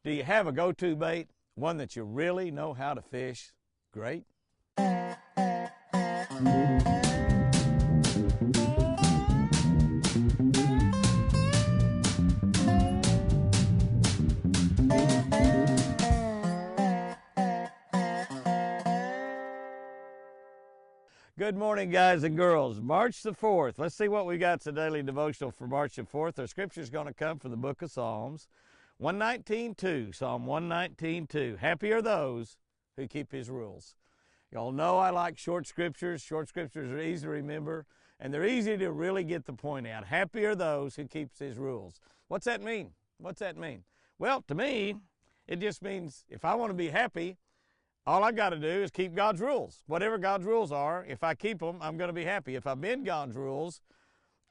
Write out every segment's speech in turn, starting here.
Do you have a go-to bait? One that you really know how to fish? Great. Good morning, guys and girls. March the 4th. Let's see what we got to daily devotional for March the 4th. Our scripture is going to come from the book of Psalms, 119:2. Psalm 119:2. Happy are those who keep his rules. Y'all know I like short scriptures. Short scriptures are easy to remember, and they're easy to really get the point out. Happy are those who keep his rules. What's that mean? What's that mean? Well, to me, it just means if I want to be happy, all I got to do is keep God's rules. Whatever God's rules are, if I keep them, I'm going to be happy. If I bend God's rules,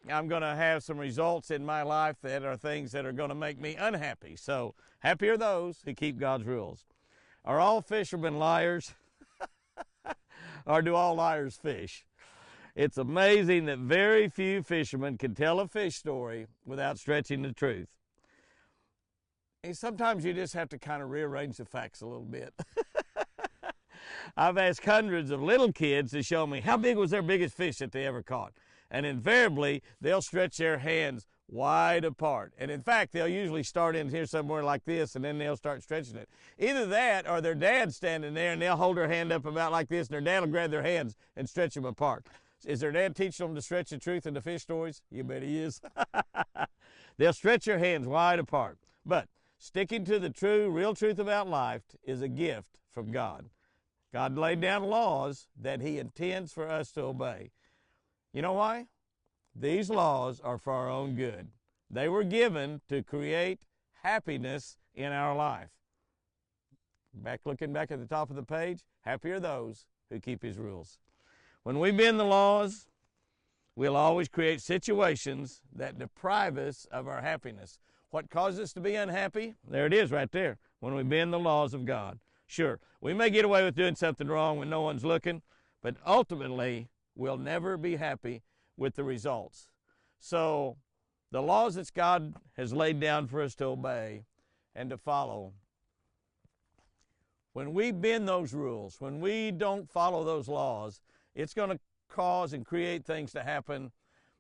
I'm going to have some results in my life that are things that are going to make me unhappy. So, happy are those who keep God's rules. Are all fishermen liars? Or do all liars fish? It's amazing that very few fishermen can tell a fish story without stretching the truth. And sometimes you just have to kind of rearrange the facts a little bit. I've asked hundreds of little kids to show me how big was their biggest fish that they ever caught. And invariably, they'll stretch their hands wide apart. And in fact, they'll usually start in here somewhere like this, and then they'll start stretching it. Either that or their dad's standing there, and they'll hold their hand up about like this, and their dad will grab their hands and stretch them apart. Is their dad teaching them to stretch the truth in the fish stories? You bet he is. They'll stretch your hands wide apart. But sticking to the true, real truth about life is a gift from God. God laid down laws that he intends for us to obey. You know why? These laws are for our own good. They were given to create happiness in our life. Looking back at the top of the page, happy are those who keep his rules. When we bend the laws, we'll always create situations that deprive us of our happiness. What causes us to be unhappy? There it is right there, when we bend the laws of God. Sure, we may get away with doing something wrong when no one's looking, but ultimately, we'll never be happy with the results. So, the laws that God has laid down for us to obey and to follow, when we bend those rules, when we don't follow those laws, it's going to cause and create things to happen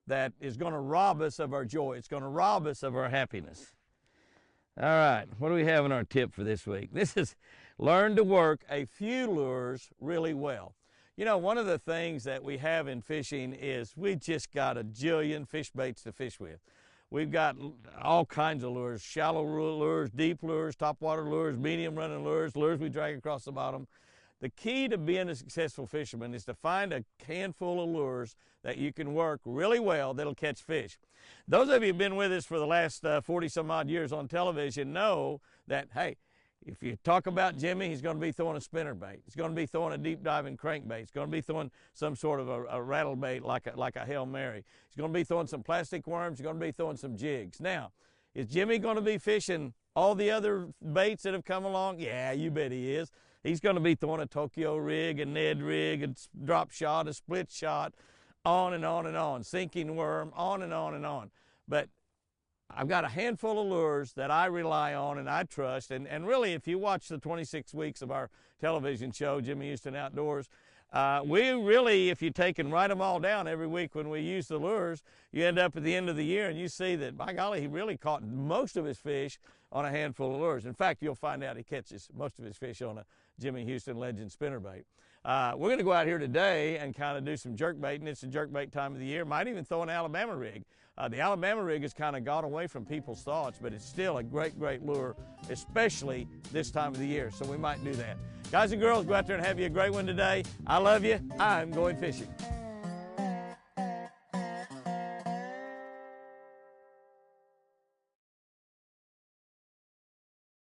that is going to rob us of our joy. It's going to rob us of our happiness. All right, what do we have in our tip for this week? This is learn to work a few lures really well. You know, one of the things that we have in fishing is we just got a jillion fish baits to fish with. We've got all kinds of lures, shallow lures, deep lures, topwater lures, medium running lures, lures we drag across the bottom. The key to being a successful fisherman is to find a handful of lures that you can work really well that'll catch fish. Those of you who've been with us for the last 40 some odd years on television know that, hey, if you talk about Jimmy, he's going to be throwing a spinnerbait. He's going to be throwing a deep diving crankbait. He's going to be throwing some sort of a rattle bait like a Hail Mary. He's going to be throwing some plastic worms. He's going to be throwing some jigs. Now, is Jimmy going to be fishing all the other baits that have come along? Yeah, you bet he is. He's going to be throwing a Tokyo rig, a Ned rig, a drop shot, a split shot, on and on and on, sinking worm, on and on and on. But I've got a handful of lures that I rely on and I trust. And really, if you watch the 26 weeks of our television show, Jimmy Houston Outdoors, we really, if you take and write them all down every week when we use the lures, you end up at the end of the year and you see that, by golly, he really caught most of his fish on a handful of lures. In fact, you'll find out he catches most of his fish on a Jimmy Houston Legend spinnerbait. We're going to go out here today and kind of do some jerkbaiting. It's the jerkbait time of the year. Might even throw an Alabama rig. The Alabama rig has kind of got away from people's thoughts, but it's still a great, great lure, especially this time of the year. So we might do that. Guys and girls, go out there and have you a great one today. I love you. I'm going fishing.